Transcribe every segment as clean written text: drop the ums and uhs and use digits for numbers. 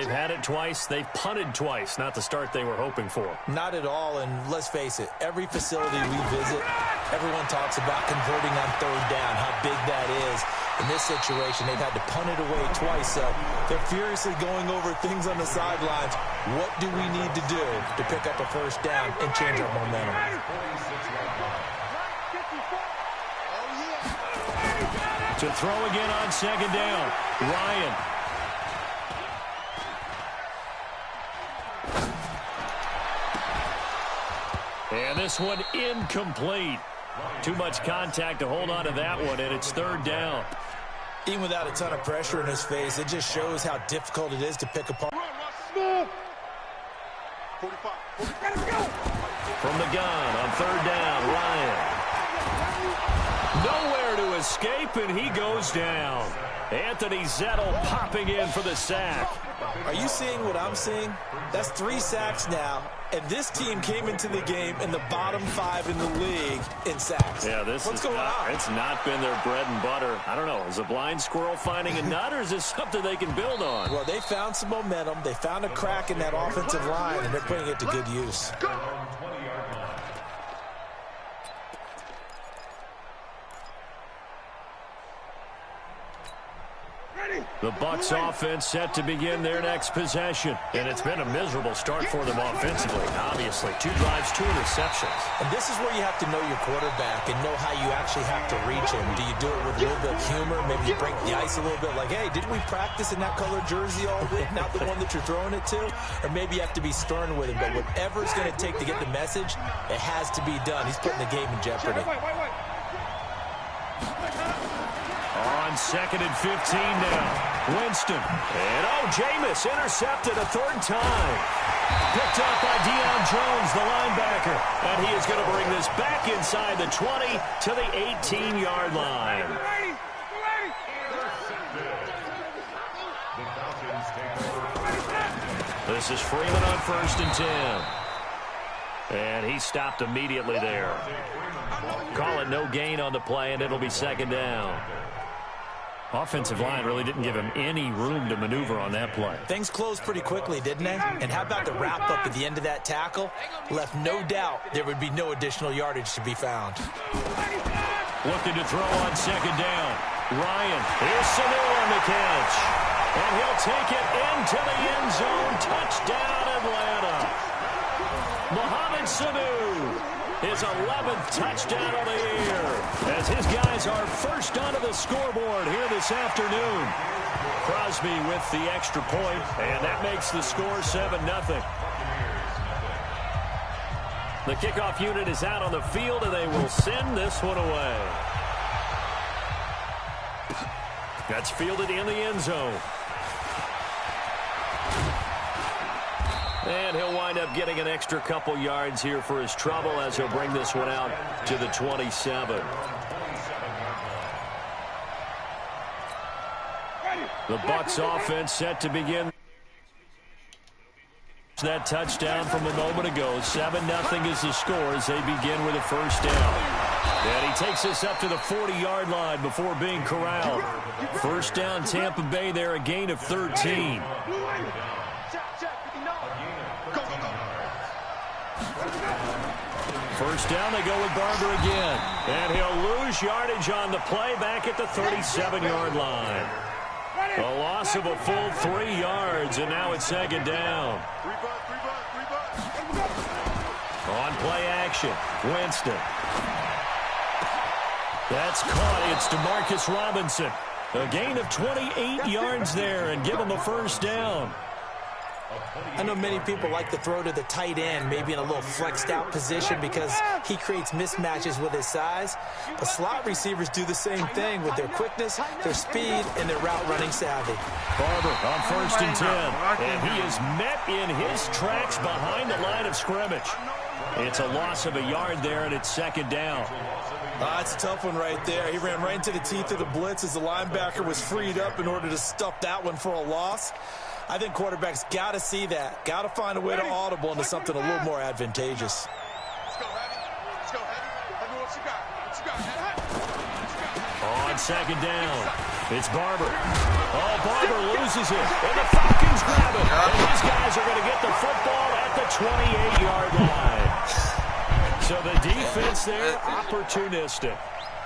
They've had it twice. They've punted twice. Not the start they were hoping for. Not at all, and let's face it, every facility we visit, everyone talks about converting on third down, how big that is. In this situation, they've had to punt it away twice, so they're furiously going over things on the sidelines. What do we need to do to pick up a first down and change our momentum? To throw again on second down, Ryan. And this one incomplete. Too much contact to hold on to that one, and it's third down. Even without a ton of pressure in his face, it just shows how difficult it is to pick apart. From the gun on third down, Ryan. Nowhere to escape, and he goes down. Anthony Zettel popping in for the sack. Are you seeing what I'm seeing? That's 3 sacks now, and this team came into the game in the bottom 5 in the league in sacks. Yeah, What's going on? It's not been their bread and butter. I don't know. Is a blind squirrel finding a nut, or is this something they can build on? Well, they found some momentum. They found a crack in that offensive line, and they're putting it to good use. The Bucs offense set to begin their next possession. And it's been a miserable start for them offensively. Obviously, 2 drives, 2 interceptions. And this is where you have to know your quarterback and know how you actually have to reach him. Do you do it with a little bit of humor? Maybe you break the ice a little bit like, hey, didn't we practice in that colored jersey all week? Not the one that you're throwing it to? Or maybe you have to be stern with him. But whatever it's going to take to get the message, it has to be done. He's putting the game in jeopardy. On 2nd and 15 now. Winston. And Jameis intercepted a 3rd time. Picked up by Deion Jones, the linebacker. And he is going to bring this back inside the 20 to the 18-yard line. This is Freeman on 1st and 10. And he stopped immediately there. Call it no gain on the play, and it'll be 2nd down. Offensive line really didn't give him any room to maneuver on that play. Things closed pretty quickly, didn't they? And how about the wrap-up at the end of that tackle? Left no doubt there would be no additional yardage to be found. Looking to throw on 2nd down. Ryan. Here's Sanu on the catch. And he'll take it into the end zone. Touchdown, Atlanta. Mohamed Sanu. His 11th touchdown of the year as his guys are first onto the scoreboard here this afternoon. Crosby with the extra point, and that makes the score 7-0. The kickoff unit is out on the field, and they will send this one away. That's fielded in the end zone. And he'll wind up getting an extra couple yards here for his trouble as he'll bring this one out to the 27. The Bucs offense set to begin that touchdown from a moment ago. 7-0 is the score as they begin with a first down. And he takes this up to the 40-yard line before being corralled. First down, Tampa Bay there, a gain of 13. First down, they go with Barber again. And he'll lose yardage on the play back at the 37-yard line. A loss of a full 3 yards, and now it's 2nd down. On play action, Winston. That's caught. It's DeMarcus Robinson. A gain of 28 yards there and give him a first down. I know many people like to throw to the tight end, maybe in a little flexed out position because he creates mismatches with his size. But slot receivers do the same thing with their quickness, their speed, and their route running savvy. Barber on 1st and 10. And he is met in his tracks behind the line of scrimmage. It's a loss of a yard there, and it's 2nd down. That's a tough one right there. He ran right into the teeth of the blitz as the linebacker was freed up in order to stuff that one for a loss. I think quarterbacks got to see that. Got to find a way to audible into something a little more advantageous. On 2nd down, it's Barber. Oh, Barber loses it, and the Falcons grab it. 28-yard line. So the defense there, opportunistic.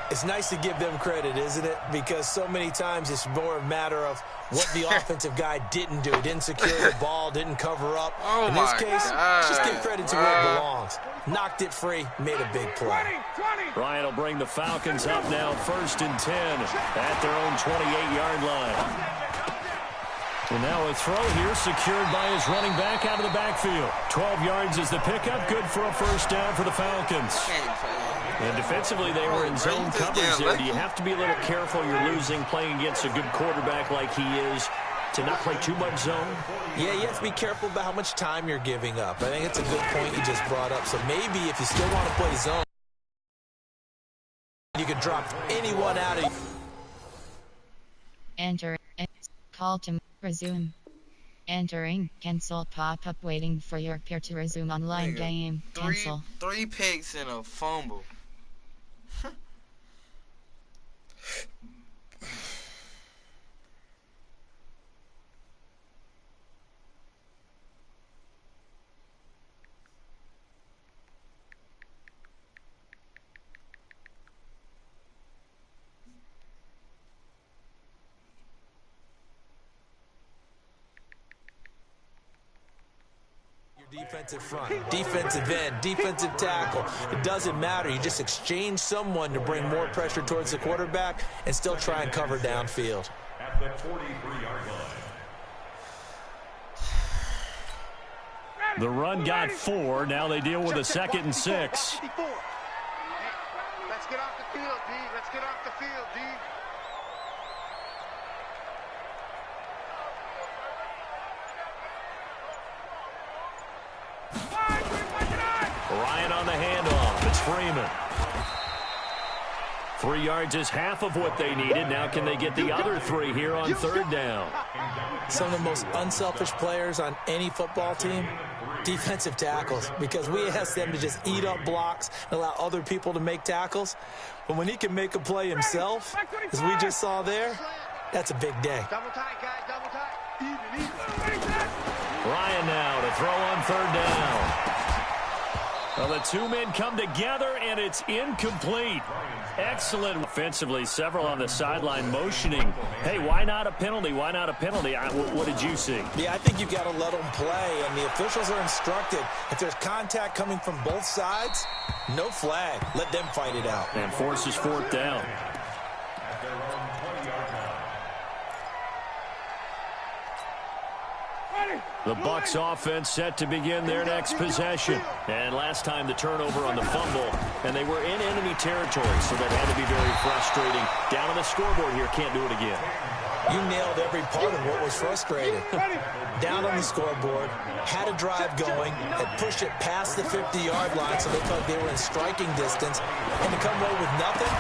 It's nice to give them credit, isn't it? Because so many times it's more a matter of what the offensive guy didn't do. Didn't secure the ball, didn't cover up. In this case, just give credit to where it belongs. Knocked it free, made a big play. Ryan will bring the Falcons up now 1st and 10 at their own 28-yard line. And now a throw here secured by his running back out of the backfield. 12 yards is the pickup. Good for a first down for the Falcons. And defensively, they were in zone coverage there. Do you have to be a little careful? You're losing playing against a good quarterback like he is to not play too much zone? Yeah, you have to be careful about how much time you're giving up. I think it's a good point you just brought up. So maybe if you still want to play zone, you could drop anyone out of you. Enter. Call to resume. Entering. Cancel pop-up waiting for your peer to resume online game. Cancel. Three picks and a fumble. Defensive front, defensive end, defensive tackle. It doesn't matter. You just exchange someone to bring more pressure towards the quarterback and still try and cover downfield. At the 43-yard line. The run got 4. Now they deal with a 2nd and 6. Let's get off the field, D. Let's get off the field, D. Ryan on the handoff. It's Freeman. 3 yards is half of what they needed. Now can they get the other 3 here on 3rd down? Some of the most unselfish players on any football team, defensive tackles, because we ask them to just eat up blocks and allow other people to make tackles. But when he can make a play himself, as we just saw there, that's a big day. Double tight, guys. Double tight. Ryan now to throw on 3rd down. Well, the two men come together, and it's incomplete. Excellent offensively. Several on the sideline motioning. Hey, why not a penalty? Why not a penalty? What did you see? Yeah, I think you've got to let them play, and the officials are instructed. If there's contact coming from both sides, no flag. Let them fight it out. And forces 4th down. The Bucs offense set to begin their next possession. And last time the turnover on the fumble, and they were in enemy territory, so that had to be very frustrating. Down on the scoreboard here, can't do it again. You nailed every part of what was frustrating. Down on the scoreboard, had a drive going, had pushed it past the 50-yard line, so they felt they were in striking distance, and to come away with nothing,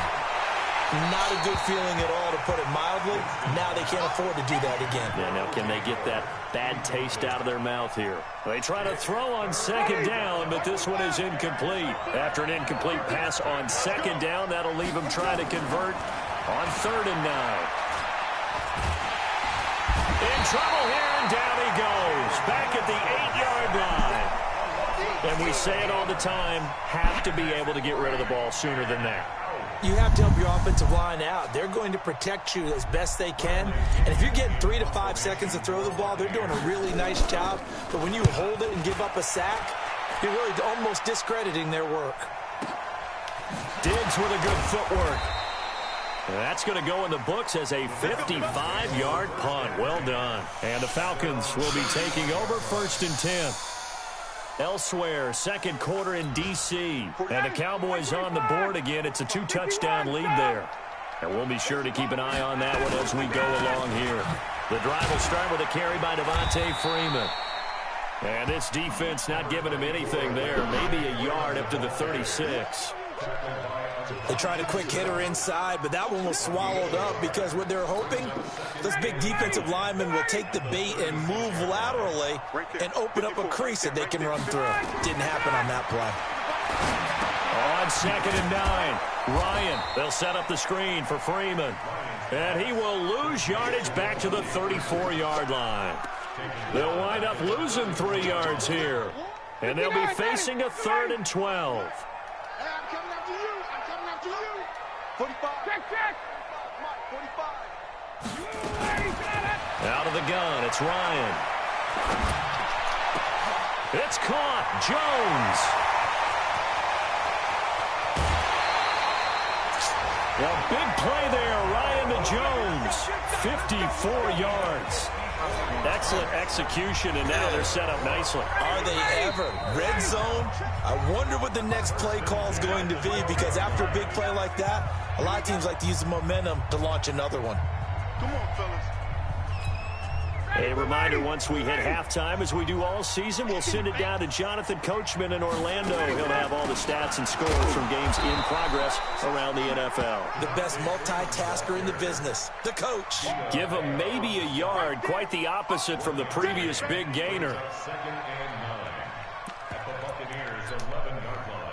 not a good feeling at all, to put it mildly. Now they can't afford to do that again. Yeah, now can they get that bad taste out of their mouth here? They try to throw on 2nd down, but this one is incomplete. After an incomplete pass on 2nd down, that'll leave them trying to convert on 3rd and 9. In trouble here, and down he goes. Back at the 8-yard line. And we say it all the time, have to be able to get rid of the ball sooner than that. You have to help your offensive line out. They're going to protect you as best they can. And if you're getting 3 to 5 seconds to throw the ball, they're doing a really nice job. But when you hold it and give up a sack, you're really almost discrediting their work. Diggs with a good footwork. That's going to go in the books as a 55-yard punt. Well done. And the Falcons will be taking over 1st and 10. Elsewhere, 2nd quarter in D.C. And the Cowboys on the board again. It's a 2-touchdown lead there. And we'll be sure to keep an eye on that one as we go along here. The drive will start with a carry by Devontae Freeman. And this defense not giving him anything there. Maybe a yard up to the 36. They tried a quick hitter inside, but that one was swallowed up because what they're hoping, those big defensive linemen will take the bait and move laterally and open up a crease that they can run through. Didn't happen on that play. On 2nd and 9, Ryan, they'll set up the screen for Freeman. And he will lose yardage back to the 34-yard line. They'll wind up losing 3 yards here. And they'll be facing a 3rd and 12. Hey, I'm coming after you. I'm coming after you. 45. Check. 45. Out of the gun, it's Ryan. It's caught. Jones. A big play there. Ryan to Jones. 54 yards. Excellent execution, and now they're set up nicely. Are they ever? Red zone? I wonder what the next play call is going to be, because after a big play like that, a lot of teams like to use the momentum to launch another one. Come on, fellas. A reminder, once we hit halftime, as we do all season, we'll send it down to Jonathan Coachman in Orlando. He'll have all the stats and scores from games in progress around the NFL. The best multitasker in the business, the coach. Give him maybe a yard, quite the opposite from the previous big gainer. 2nd and 9 at the Buccaneers' 11-yard line.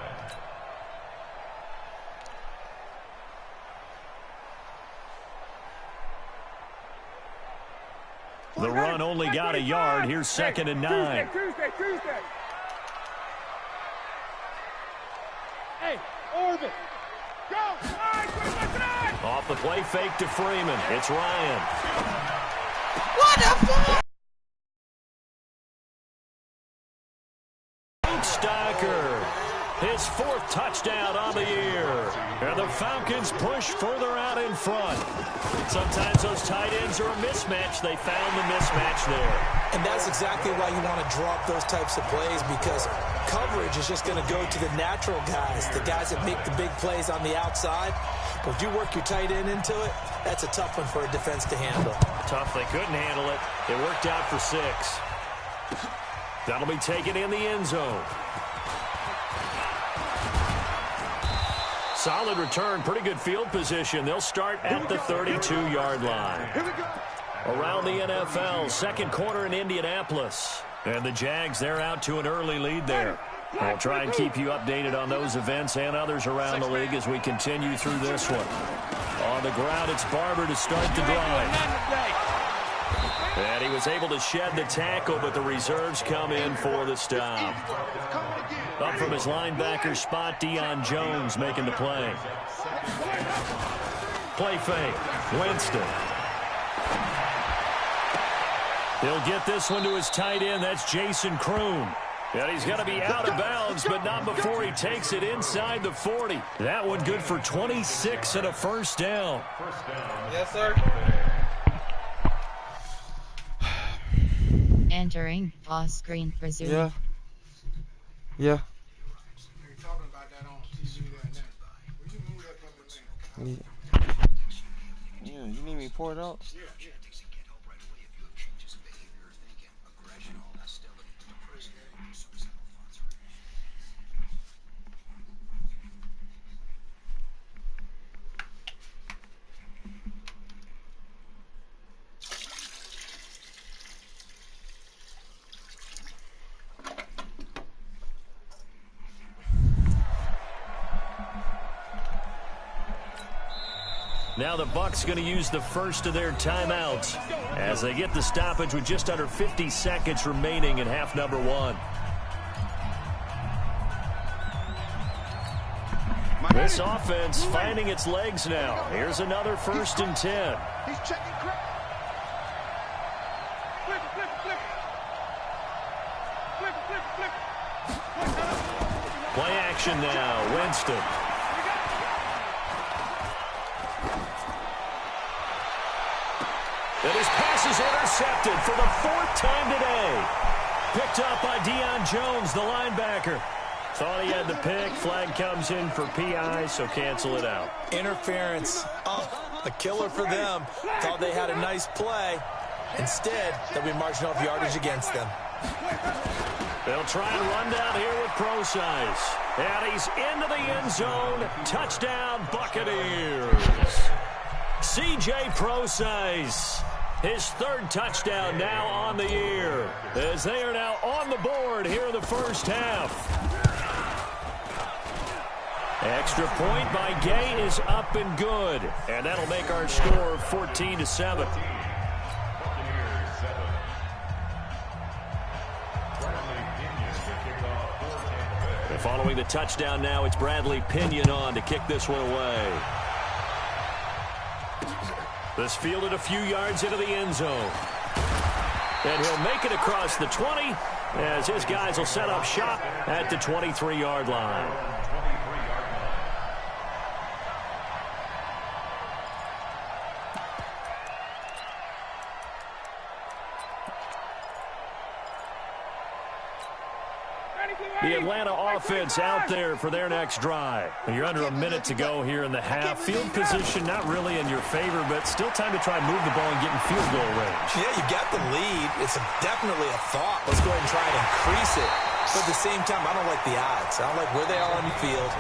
The run only got a yard. Here's 2nd and 9. Tuesday. Hey, orbit. Go. Off the play fake to Freeman. It's Ryan. What the fuck? Stacker. His 4th touchdown on the year. And the Falcons push further out in front. Sometimes those tight ends are a mismatch. They found the mismatch there. And that's exactly why you want to draw up those types of plays, because coverage is just going to go to the natural guys, the guys that make the big plays on the outside. But if you work your tight end into it, that's a tough one for a defense to handle. Tough. They couldn't handle it. It worked out for 6. That'll be taken in the end zone. Solid return, pretty good field position. They'll start at the 32-yard line. Around the NFL, 2nd quarter in Indianapolis. And the Jags, they're out to an early lead there. We'll try and keep you updated on those events and others around the league as we continue through this one. On the ground, it's Barber to start the drive. And he was able to shed the tackle, but the reserves come in for the stop. Up from his linebacker spot, Deion Jones making the play. Play fake. Winston. He'll get this one to his tight end. That's Jason Kroon. And he's going to be out of bounds, but not before he takes it inside the 40. That one good for 26 and a 1st down. Yes, sir. Entering pause screen resume. Yeah. You're talking about that on TV right now. Will you move that fucking thing? Yeah, you need me to pour it out? Yeah. Now the Bucs going to use the first of their timeouts as they get the stoppage with just under 50 seconds remaining in half number 1. This offense finding its legs now. Here's another 1st and 10. He's checking crap. Flip. Play action now. Winston. And his pass is intercepted for the 4th time today. Picked up by Deion Jones, the linebacker. Thought he had the pick. Flag comes in for PI, so cancel it out. Interference. Oh, a killer for them. Thought they had a nice play. Instead, they'll be marching off yardage against them. They'll try and run down here with Procise. And he's into the end zone. Touchdown, Buccaneers. C.J. Procise. His 3rd touchdown now on the year, as they are now on the board here in the 1st half. Extra point by Gay is up and good, and that'll make our score 14-7. following the touchdown now, it's Bradley Pinion on to kick this one away. This fielded a few yards into the end zone. And he'll make it across the 20 as his guys will set up shop at the 23-yard line. The Atlanta offense out there for their next drive. You're under a minute to go here in the half. Field position not really in your favor, but still time to try and move the ball and get in field goal range. Yeah, you got the lead. It's definitely a thought. Let's go ahead and try and increase it. But at the same time, I don't like the odds. I don't like where they are on the field.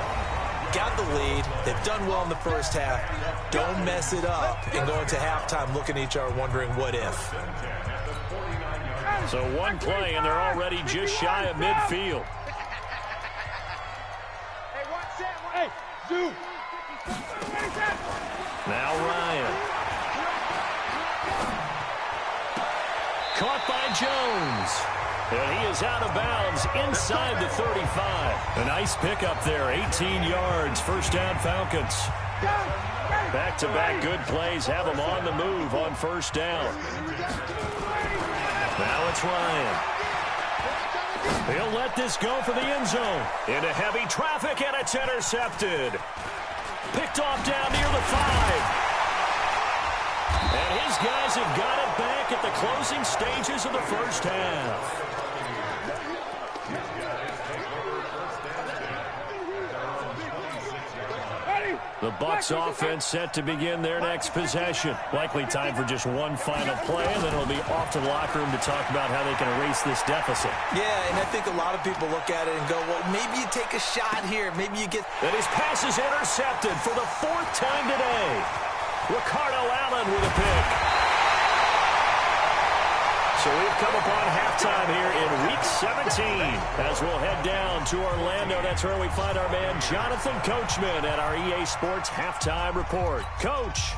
Got the lead. They've done well in the first half. Don't mess it up and go into halftime looking at each other wondering what if. So one play, and they're already just shy of midfield. Now Ryan. Caught by Jones. And he is out of bounds inside the 35. A nice pickup there, 18 yards, first down Falcons. Back-to-back good plays have them on the move on first down. Now it's Ryan. He'll let this go for the end zone. Into heavy traffic, and it's intercepted. Picked off down near the 5. And his guys have got it back at the closing stages of the first half. The Bucs offense set to begin their next possession. Likely time for just one final play, and then it'll be off to the locker room to talk about how they can erase this deficit. Yeah, and I think a lot of people look at it and go, well, maybe you take a shot here. Maybe you get... And his pass is intercepted for the 4th time today. Ricardo Allen with a pick. So we've come upon halftime here in Week 17 as we'll head down to Orlando. That's where we find our man Jonathan Coachman at our EA Sports Halftime Report. Coach.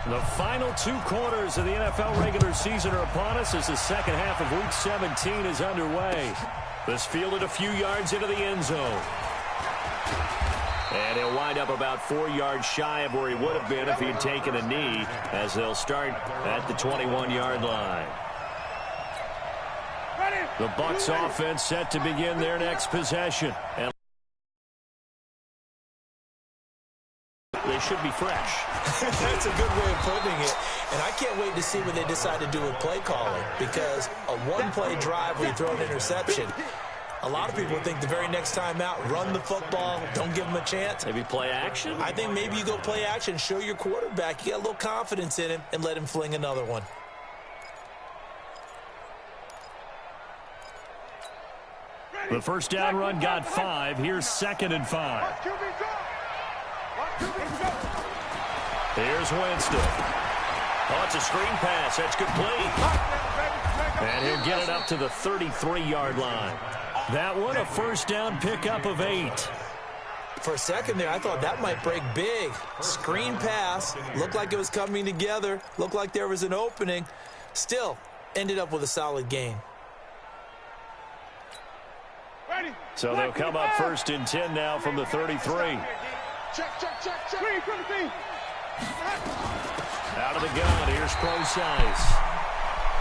The final 2 quarters of the NFL regular season are upon us as the second half of Week 17 is underway. This fielded a few yards into the end zone. And he'll wind up about 4 yards shy of where he would have been if he had taken a knee, as they'll start at the 21-yard line. The Bucs offense set to begin their next possession. And they should be fresh. That's a good way of putting it. And I can't wait to see what they decide to do with play calling, because a one-play drive where you throw an interception, a lot of people think the very next time out, run the football, don't give them a chance. Maybe play action? I think maybe you go play action, show your quarterback you got a little confidence in him, and let him fling another one. The first down run got 5. Here's 2nd and 5. Here's Winston. Oh, it's a screen pass. That's complete. And he'll get it up to the 33-yard line. That one, a first down pickup of 8. For a second there, I thought that might break big. Screen pass. Looked like it was coming together. Looked like there was an opening. Still, ended up with a solid gain. So they'll come up 1st and 10 now from the 33. Out of the gun, here's Procise.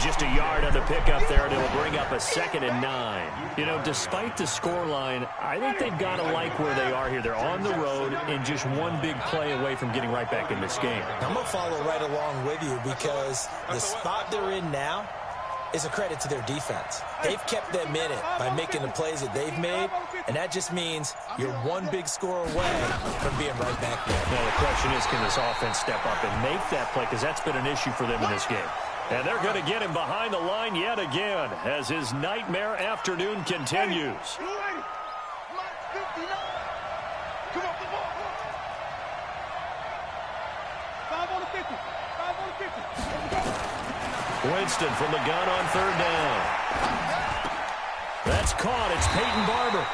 Just a yard on the pickup there, and it'll bring up a 2nd and 9. You know, despite the scoreline, I think they've got to like where they are here. They're on the road and just one big play away from getting right back in this game. I'm going to follow right along with you, because the spot they're in now is a credit to their defense. They've kept them in it by making the plays that they've made, and that just means you're one big score away from being right back there. Now, the question is, can this offense step up and make that play? Because that's been an issue for them in this game. And they're going to get him behind the line yet again as his nightmare afternoon continues. Winston from the gun on 3rd down. That's caught. It's Peyton Barber.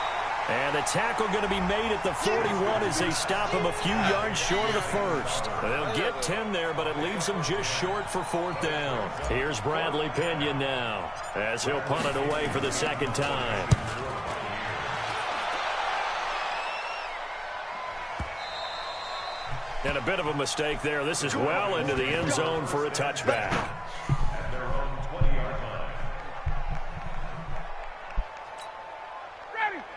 And the tackle going to be made at the 41 as they stop him a few yards short of the first. They'll get 10 there, but it leaves them just short for 4th down. Here's Bradley Pinion now as he'll punt it away for the second time. And a bit of a mistake there. This is well into the end zone for a touchback.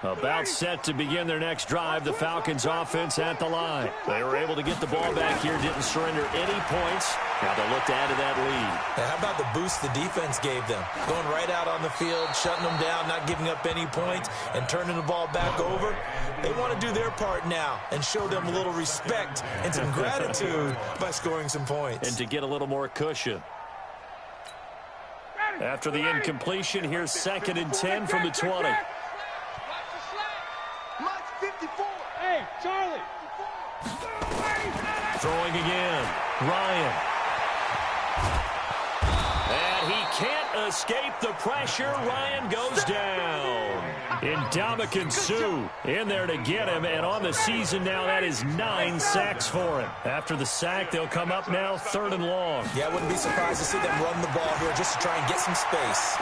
About set to begin their next drive, the Falcons offense at the line. They were able to get the ball back here, didn't surrender any points. Now they'll look to add to that lead. How about the boost the defense gave them? Going right out on the field, shutting them down, not giving up any points, and turning the ball back over. They want to do their part now and show them a little respect and some gratitude by scoring some points. And to get a little more cushion. After the incompletion, here's 2nd and 10 from the 20. Hey, Charlie. Throwing again. Ryan. And he can't escape the pressure. Ryan goes down. Ndamukong Suh in there to get him. And on the season now, that is 9 sacks for him. After the sack, they'll come up now 3rd and long. Yeah, I wouldn't be surprised to see them run the ball here just to try and get some space.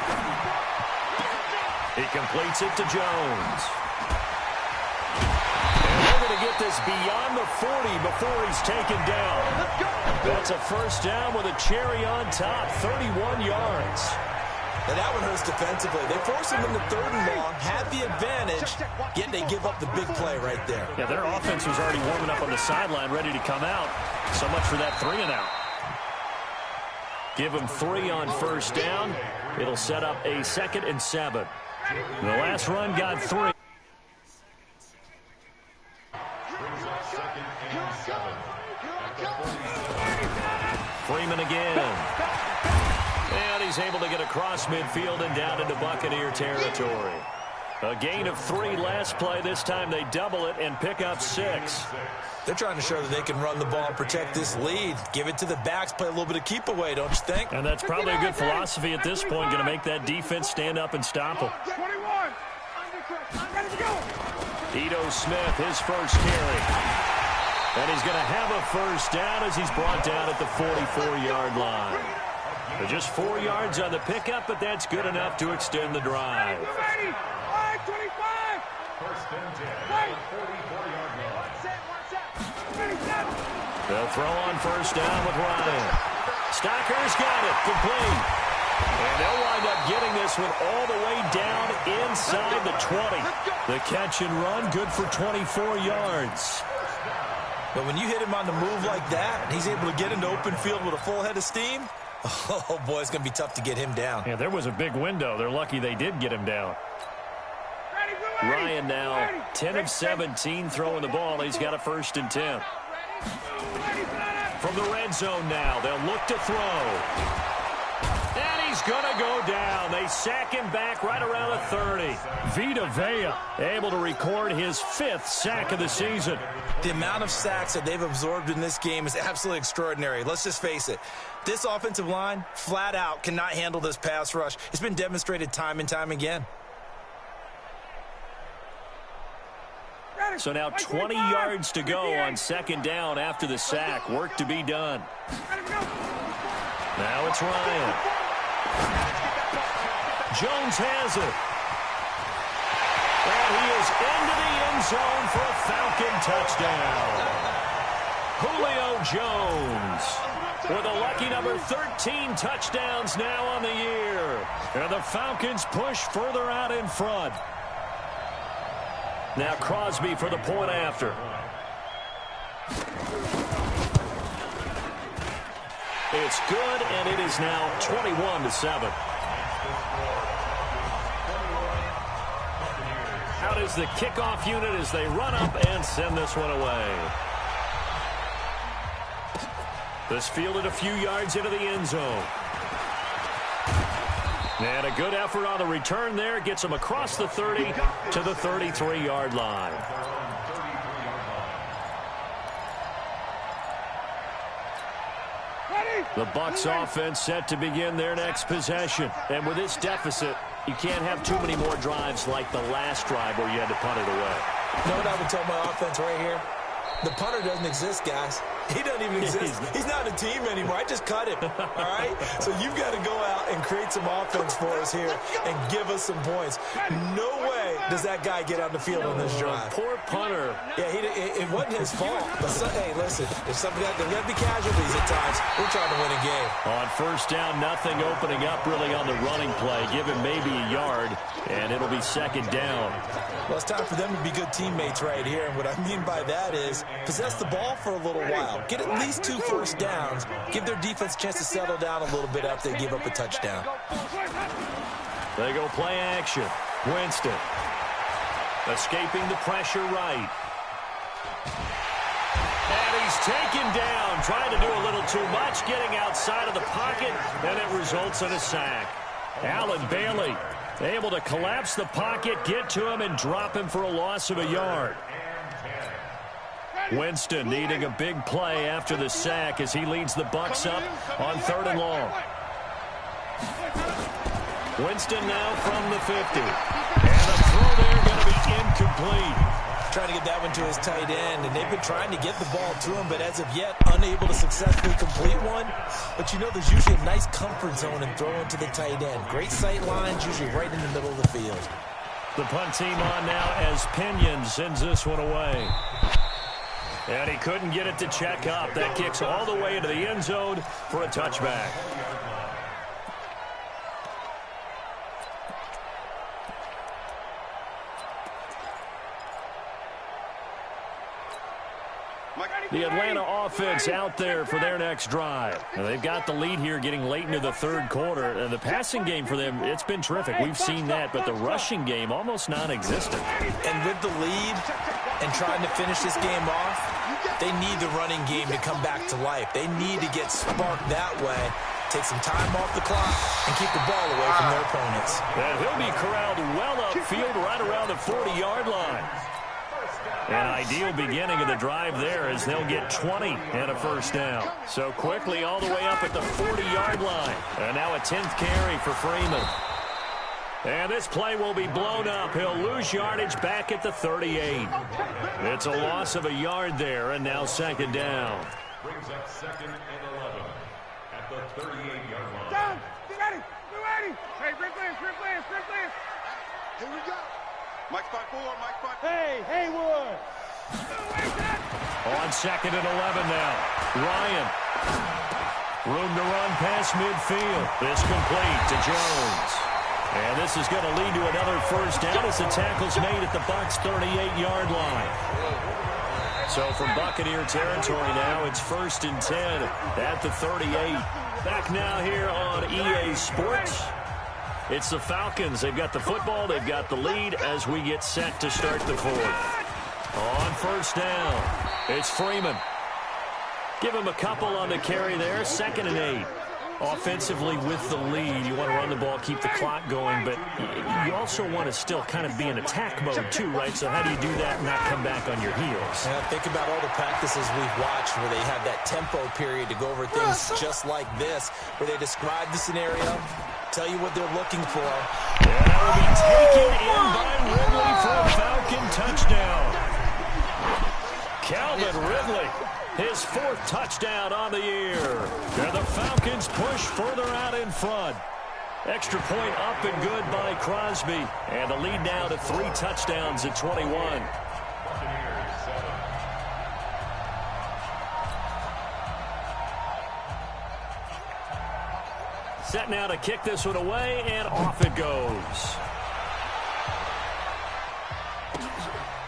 He completes it to Jones. To get this beyond the 40 before he's taken down. That's a 1st down with a cherry on top, 31 yards. Now that one hurts defensively. They force him into 3rd and long, had the advantage, yet they give up the big play right there. Yeah, their offense was already warming up on the sideline, ready to come out. So much for that 3 and out. Give him 3 on 1st down. It'll set up a 2nd and 7. The last run got 3. Freeman again. And he's able to get across midfield and down into Buccaneer territory. A gain of 3 last play. This time they double it and pick up 6. They're trying to show that they can run the ball and protect this lead. Give it to the backs, play a little bit of keep away, don't you think? And that's probably a good philosophy at this point. Going to make that defense stand up and stop them. 21. Ready to go. Ito Smith, his first carry. And he's going to have a 1st down as he's brought down at the 44-yard line. They're just 4 yards on the pickup, but that's good enough to extend the drive. 25. 1st and 10, 44-yard line. They'll throw on 1st down with Ryan. Stocker's got it, complete. And they'll wind up getting this one all the way down inside the 20. The catch and run, good for 24 yards. But when you hit him on the move like that, and he's able to get into open field with a full head of steam, oh, boy, it's going to be tough to get him down. Yeah, there was a big window. They're lucky they did get him down. Ryan now 10 of 17 throwing the ball. He's got a 1st and 10. From the red zone now, they'll look to throw. And he's going to go down. They sack him back right around the 30. Vita Vea able to record his 5th sack of the season. The amount of sacks that they've absorbed in this game is absolutely extraordinary. Let's just face it. This offensive line, flat out, cannot handle this pass rush. It's been demonstrated time and time again. So now 20 yards to go on 2nd down after the sack. Work to be done. Now it's Ryan. Jones has it. And he is into the end zone for a Falcon touchdown. Julio Jones with a lucky number 13 touchdowns now on the year. And the Falcons push further out in front. Now Crosby for the point after. It's good, and it is now 21-7. Out is the kickoff unit as they run up and send this one away. This fielded a few yards into the end zone. And a good effort on the return there. Gets him across the 30 to the 33-yard line. Ready? The Bucs offense set to begin their next possession. And with this deficit, you can't have too many more drives like the last drive where you had to punt it away. You know what I would tell my offense right here? The punter doesn't exist, guys. He doesn't even exist. He's not a team anymore. I just cut him, all right? So you've got to go out and create some offense for us here and give us some points. No way does that guy get on the field on this drive. Poor punter. Yeah, it wasn't his fault. But hey, listen, if something there's got to be casualties at times. We're trying to win a game. On first down, nothing opening up really on the running play. Give him maybe a yard, and it'll be second down. Well, it's time for them to be good teammates right here. And what I mean by that is possess the ball for a little while. Get at least 2 first downs. Give their defense a chance to settle down a little bit after they give up a touchdown. They go play action. Winston escaping the pressure right. And he's taken down, trying to do a little too much, getting outside of the pocket, and it results in a sack. Allen Bailey able to collapse the pocket, get to him, and drop him for a loss of a yard. Winston needing a big play after the sack as he leads the Bucs up on 3rd and long. Winston now from the 50. And the throw there going to be incomplete. Trying to get that one to his tight end, and they've been trying to get the ball to him, but as of yet, unable to successfully complete one. But you know there's usually a nice comfort zone in throwing to the tight end. Great sight lines, usually right in the middle of the field. The punt team on now as Pinion sends this one away. And he couldn't get it to check up. That kicks all the way into the end zone for a touchback. The Atlanta offense out there for their next drive. Now, they've got the lead here getting late into the 3rd quarter. And the passing game for them, it's been terrific. We've seen that, but the rushing game almost non-existent. And with the lead and trying to finish this game off, they need the running game to come back to life. They need to get sparked that way, take some time off the clock, and keep the ball away from their opponents. And he'll be corralled well upfield right around the 40-yard line. An ideal beginning of the drive there as they'll get 20 and a first down. So quickly all the way up at the 40-yard line. And now a 10th carry for Freeman. And this play will be blown up. He'll lose yardage back at the 38. It's a loss of a yard there, and now second down. Brings up 2nd and 11 at the 38-yard line. Down! Get ready! Get ready! Hey, Rick Lance! Here we go! Mike spot 4, Mike spot 4. Hey, Haywood! On 2nd and 11 now. Ryan. Room to run past midfield. This complete to Jones. And this is going to lead to another first down as the tackle's made at the Bucs' 38-yard line. So from Buccaneer territory now, it's 1st and 10 at the 38. Back now here on EA Sports. It's the Falcons. They've got the football. They've got the lead as we get set to start the 4th. On first down, it's Freeman. Give him a couple on the carry there. 2nd and 8. Offensively with the lead, you want to run the ball, keep the clock going, but you also want to still kind of be in attack mode too, right? So how do you do that and not come back on your heels? Yeah, think about all the practices we've watched where they have that tempo period to go over things just like this, where they describe the scenario, tell you what they're looking for. And that will be taken in by Ridley for a Falcon touchdown. Calvin Ridley, his 4th touchdown on the year. And the Falcons push further out in front. Extra point up and good by Crosby. And the lead now to 3 touchdowns at 21. Set now to kick this one away, and off it goes.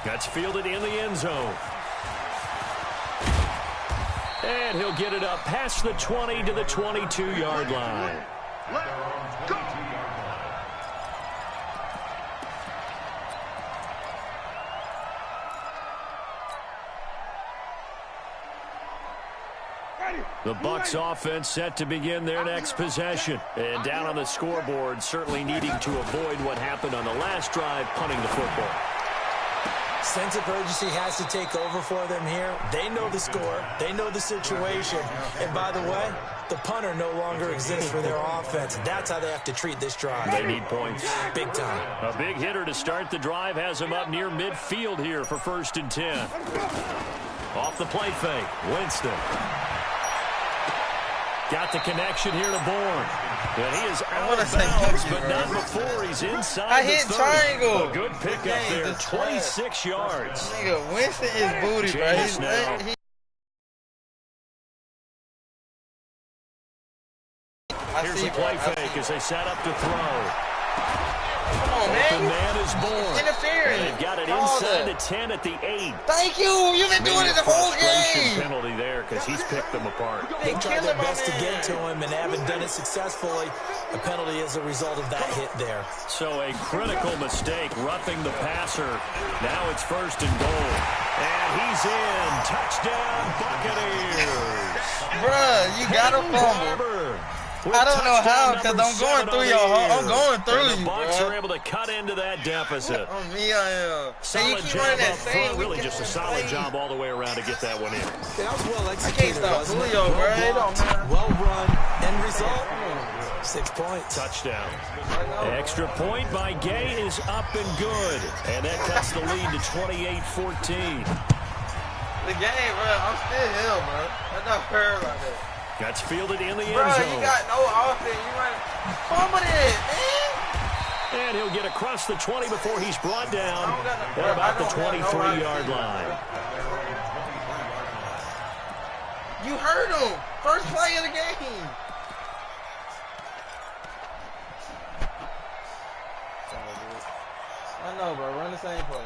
That's fielded in the end zone. And he'll get it up past the 20 to the 22-yard line. Let's go! The Bucs offense set to begin their next possession. And down on the scoreboard, certainly needing to avoid what happened on the last drive, punting the football. Sense of urgency has to take over for them here. They know the score. They know the situation. And by the way, the punter no longer exists for their offense. That's how they have to treat this drive. They need points. Big time. A big hitter to start the drive has him up near midfield here for 1st and 10. Off the play fake, Winston. Got the connection here to Bourne. And he is out of bounds, but not before he's inside I the hit 30. triangle. A good pickup there, 26 yards. Nigga, Winston is booty, bro. James now. Here's the play fake as they set up to throw. Come on, The man. man is Bourne. Interference. And they've got it inside the 10 at the 8. Thank you. You've been doing it the whole game. Penalty there because he's picked them apart. They tried their best to get to him and haven't done it successfully. A penalty is a result of that hit there. So a critical mistake, roughing the passer. Now it's 1st and goal. And he's in. Touchdown, Buccaneers. Bruh, you got to fumble. I don't know how, because I'm going through your hole. I'm going through you, the Bucs bro. are able to cut into that deficit. On me, I am. Solid you keep job running that up same. front. Really just a solid job all the way around to get that one in. That was well I executed. can't stop Julio, bro. It don't matter. Well run. End result, 6 points. Touchdown. Extra point by Gay is up and good. And that cuts the lead to 28-14. The game, bro. I'm still here, bro. I'm not hurt like that. That's fielded in the end Bro, zone. you got no offense. You running. Fumble it, man. And he'll get across the 20 before he's brought down I don't got no- at about the I don't have no 23-yard line. You heard him. First play of the game. I know, bro. Run the same play.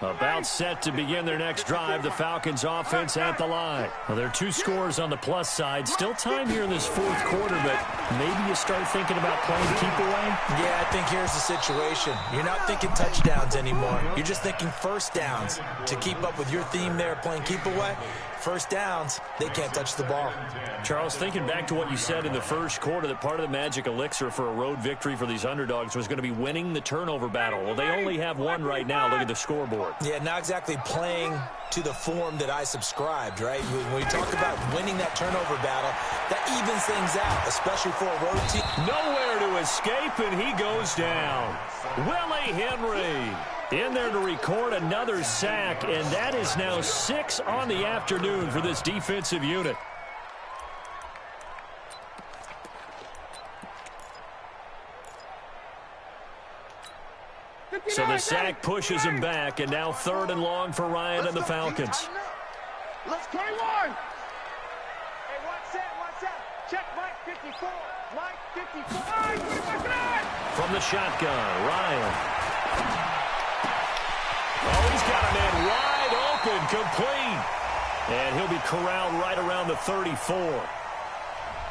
About set to begin their next drive, the Falcons offense at the line. Well, there are 2 scores on the plus side. Still time here in this 4th quarter, but maybe you start thinking about playing keep away? Yeah, I think here's the situation. You're not thinking touchdowns anymore. You're just thinking first downs. To keep up with your theme there, playing keep away, first downs, they can't touch the ball. Charles, thinking back to what you said in the 1st quarter, that part of the magic elixir for a road victory for these underdogs was going to be winning the turnover battle. Well, they only have one right now. Look at the scoreboard. Yeah, not exactly playing to the form that I subscribed, right? When we talk about winning that turnover battle, that evens things out, especially for a road team. Nowhere to escape, and he goes down. Willie Henry in there to record another sack, and that is now 6 on the afternoon for this defensive unit. So the sack pushes him back, and now 3rd and long for Ryan and the Falcons. Let's 21. Hey, what's that? Check Mike 54. Mike 54. From the shotgun, Ryan. Oh, he's got a man wide open, complete. And he'll be corralled right around the 34.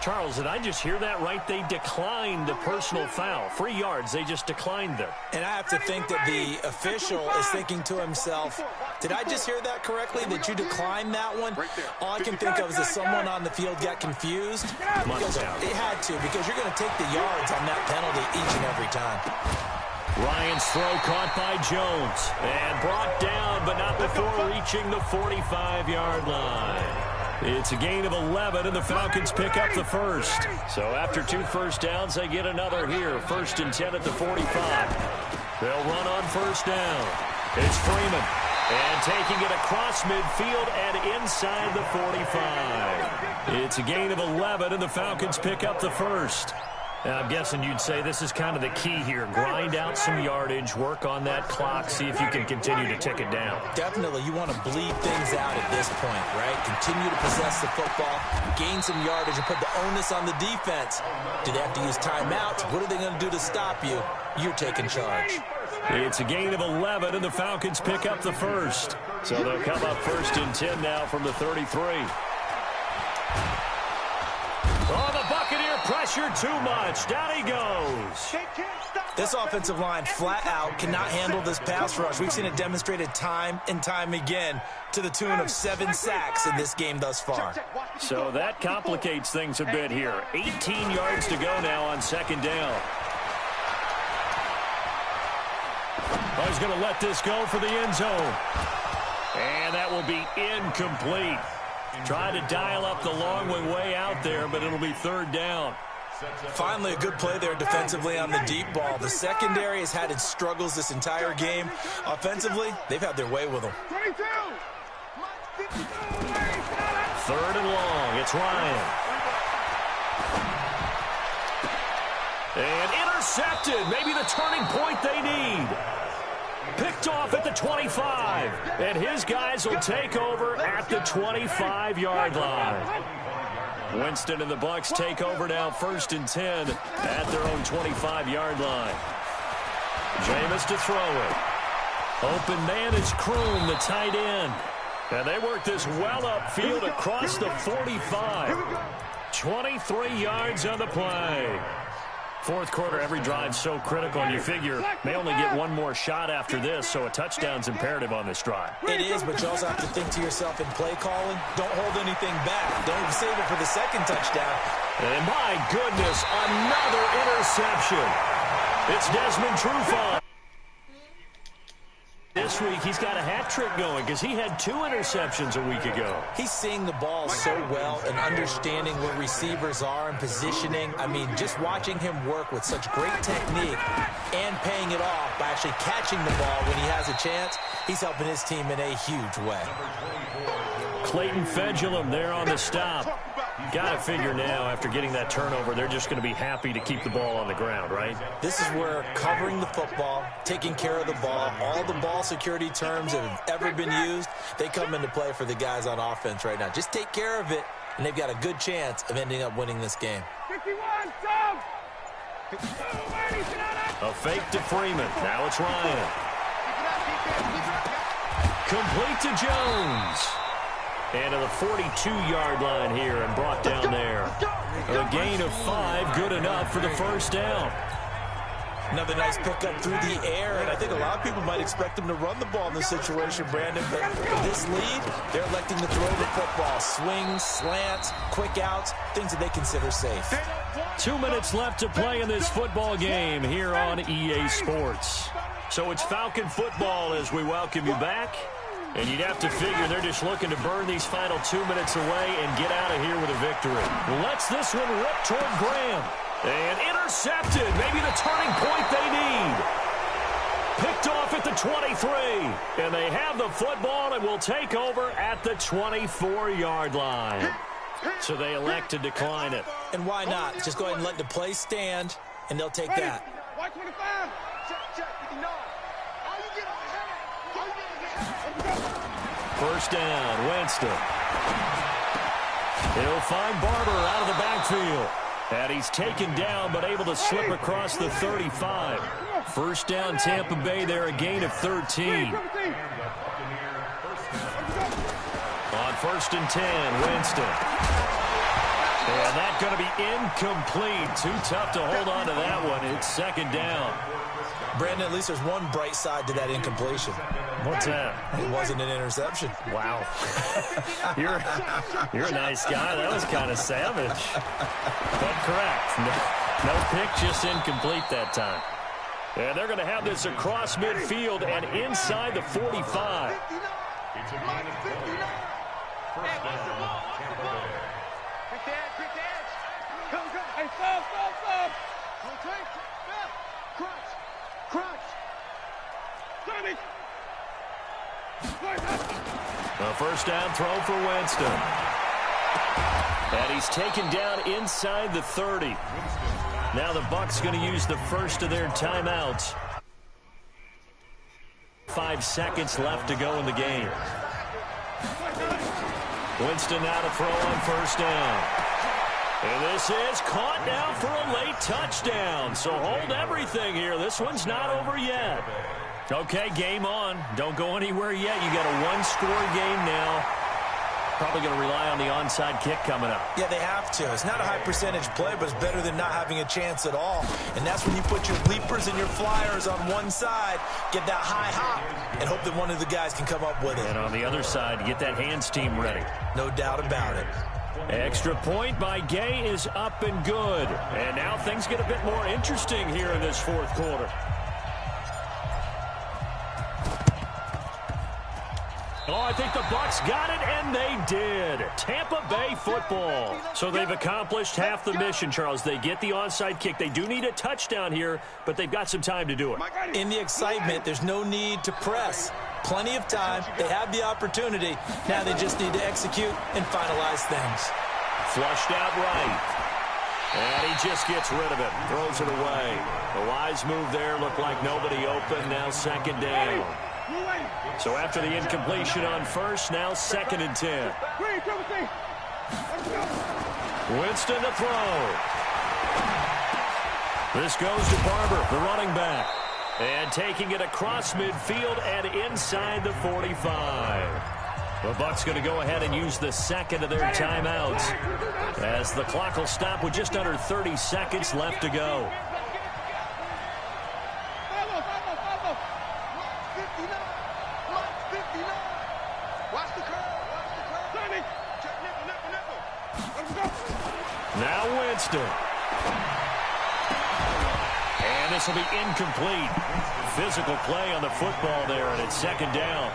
Charles, did I just hear that right? They declined the personal foul. 3 yards, they just declined them. And I have to think that the official is thinking to himself, did I just hear that correctly, that you declined that one? All I can think of is that someone on the field got confused. Because it had to, because you're going to take the yards on that penalty each and every time. Ryan's throw caught by Jones and brought down, but not before reaching the 45-yard line. It's a gain of 11, and the Falcons pick up the first. So after 2 first downs, they get another here. 1st and 10 at the 45. They'll run on 1st down. It's Freeman. And taking it across midfield and inside the 45. It's a gain of 11, and the Falcons pick up the first. Now, I'm guessing you'd say this is kind of the key here. Grind out some yardage, work on that clock, see if you can continue to tick it down. Definitely, you want to bleed things out at this point, right? Continue to possess the football, gain some yardage, and put the onus on the defense. Do they have to use timeouts? What are they going to do to stop you? You're taking charge. It's a gain of 11, and the Falcons pick up the first. So they'll come up 1st and 10 now from the 33. Oh, the Buccaneer pressure too much. Down he goes. This offensive line flat out cannot handle this pass rush. We've seen it demonstrated time and time again to the tune of 7 sacks in this game thus far. So that complicates things a bit here. 18 yards to go now on 2nd down. Oh, he's going to let this go for the end zone. And that will be incomplete. Try to dial up the long way out there, but it'll be third down. Finally, a good play there defensively on the deep ball. The secondary has had its struggles this entire game. Offensively, they've had their way with them. 22. Third and long. It's Ryan. And intercepted. Maybe the turning point they need. Picked off at the 25. And his guys will take over at the 25-yard line. Winston and the Bucs take over now, 1st and 10 at their own 25-yard line. Jameis to throw it. Open man is Kroon, the tight end. And they work this well upfield across the 45. 23 yards on the play. Fourth quarter, every drive so critical, and you figure may only get one more shot after this, so a touchdown's imperative on this drive. It is, but you also have to think to yourself in play calling, don't hold anything back. Don't save it for the second touchdown. And my goodness, another interception. It's Desmond Trufant. This week, he's got a hat trick going because he had 2 interceptions a week ago. He's seeing the ball so well and understanding where receivers are and positioning. I mean, just watching him work with such great technique and paying it off by actually catching the ball when he has a chance, he's helping his team in a huge way. Clayton Fedulum there on the stop. Got to figure now, after getting that turnover, they're just going to be happy to keep the ball on the ground, right? This is where covering the football, taking care of the ball, all the ball security terms that have ever been used, they come into play for the guys on offense right now. Just take care of it, and they've got a good chance of ending up winning this game. 51, Tom! A fake to Freeman. Now it's Ryan. Complete to Jones. And to the 42-yard line here and brought down there. A gain of 5, good enough for the first down. Another nice pickup through the air, and I think a lot of people might expect them to run the ball in this situation, Brandon, but with this lead, they're electing to throw the football. Swings, slants, quick outs, things that they consider safe. 2 minutes left to play in this football game here on EA Sports. So it's Falcon football as we welcome you back. And you'd have to figure they're just looking to burn these final 2 minutes away and get out of here with a victory. Lets this one rip toward Graham. And intercepted. Maybe the turning point they need. Picked off at the 23. And they have the football and will take over at the 24-yard line. So they elect to decline it. And why not? Just go ahead and let the play stand, and they'll take that. White 25. Check, 59. First down, Winston. He'll find Barber out of the backfield. And he's taken down, but able to slip across the 35. First down, Tampa Bay there, a gain of 13. On 1st and 10, Winston. And that's going to be incomplete. Too tough to hold on to that one. It's second down. Brandon, at least there's one bright side to that incompletion. What's that? It wasn't an interception. Wow. You're a nice guy. That was kind of savage. But correct. No pick, just incomplete that time. And they're going to have this across midfield and inside the 45. It's a gain of 4. First down, Tampa Bay. Quick edge. Come. Hey, stop. Crunch. Tommy. A first down throw for Winston. And he's taken down inside the 30. Now the Bucs going to use the first of their timeouts. 5 seconds left to go in the game. Winston now to throw on first down. And this is caught now for a late touchdown. So hold everything here. This one's not over yet. Okay, game on. Don't go anywhere yet. You got a one-score game now. Probably going to rely on the onside kick coming up. Yeah, they have to. It's not a high percentage play, but it's better than not having a chance at all. And that's when you put your leapers and your flyers on one side, get that high hop, and hope that one of the guys can come up with it. And on the other side, get that hands team ready. No doubt about it. Extra point by Gay is up and good. And now things get a bit more interesting here in this fourth quarter. Oh, I think the Bucs got it, and they did. Tampa Bay football. So they've accomplished half the mission, Charles. They get the onside kick. They do need a touchdown here, but they've got some time to do it. In the excitement, there's no need to press. Plenty of time. They have the opportunity. Now they just need to execute and finalize things. Flushed out right. And he just gets rid of it. Throws it away. The wise move there. Looked like nobody open. Now second down. So after the incompletion on first, now 2nd and 10. Winston to throw. This goes to Barber, the running back. And taking it across midfield and inside the 45. The Bucs going to go ahead and use the second of their timeouts as the clock will stop with just under 30 seconds left to go. Now Winston. And this will be incomplete. Physical play on the football there, and it's 2nd down.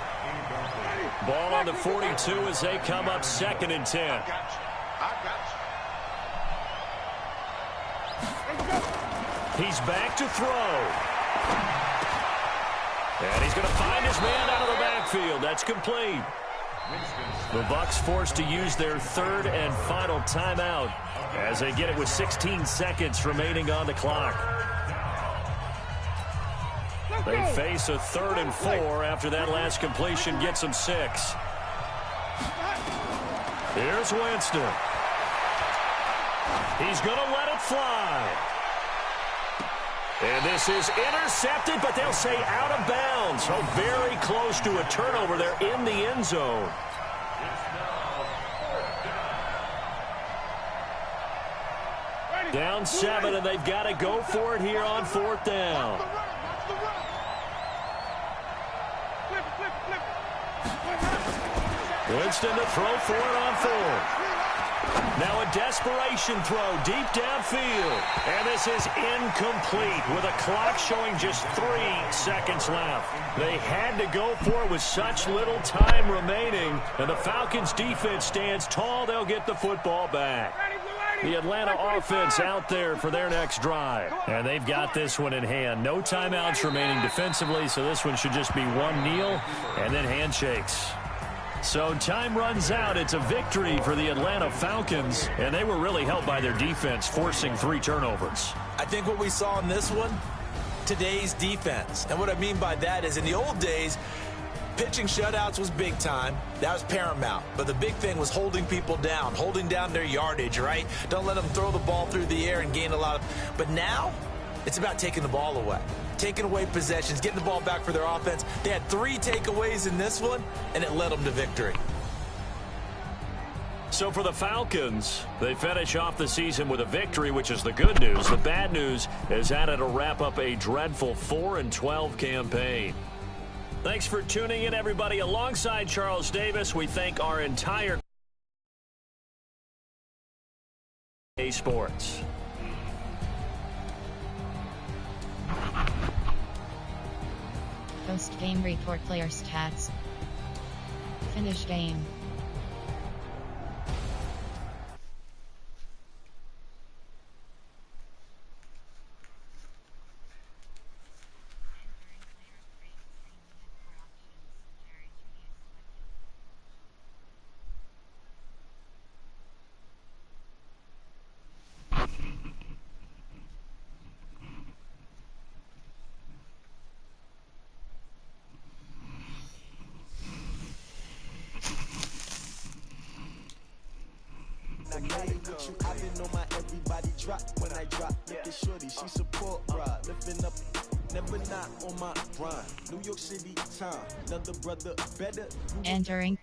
Ball on the 42 as they come up 2nd and 10. He's back to throw. And he's going to find his man out of the backfield. That's complete. The Bucs forced to use their 3rd and final timeout as they get it with 16 seconds remaining on the clock. They face a 3rd and 4 after that last completion gets them 6. Here's Winston. He's going to let it fly. And this is intercepted, but they'll say out of bounds. So very close to a turnover there in the end zone. Down 7, and they've got to go for it here on 4th down. Winston to throw for it on 4th. Now a desperation throw deep downfield. And this is incomplete with a clock showing just 3 seconds left. They had to go for it with such little time remaining. And the Falcons defense stands tall. They'll get the football back. The Atlanta offense out there for their next drive. And they've got this one in hand. No timeouts remaining defensively, so this one should just be one kneel and then handshakes. So time runs out. It's a victory for the Atlanta Falcons, and they were really helped by their defense, forcing 3 turnovers. I think what we saw in this one, today's defense. And what I mean by that is in the old days, pitching shutouts was big time. That was paramount. But the big thing was holding people down, holding down their yardage, right? Don't let them throw the ball through the air and gain a lot of... But now, it's about taking the ball away. Taking away possessions, getting the ball back for their offense. They had 3 takeaways in this one, and it led them to victory. So for the Falcons, they finish off the season with a victory, which is the good news. The bad news is that it'll wrap up a dreadful 4-12 campaign. Thanks for tuning in, everybody. Alongside Charles Davis, we thank our entire Sports. Post-game report, player stats. Finish game. I've been on my everybody drop when I drop. Look at shorty, she support ride. Lifting up, never not on my grind. New York City time, another brother better. Entering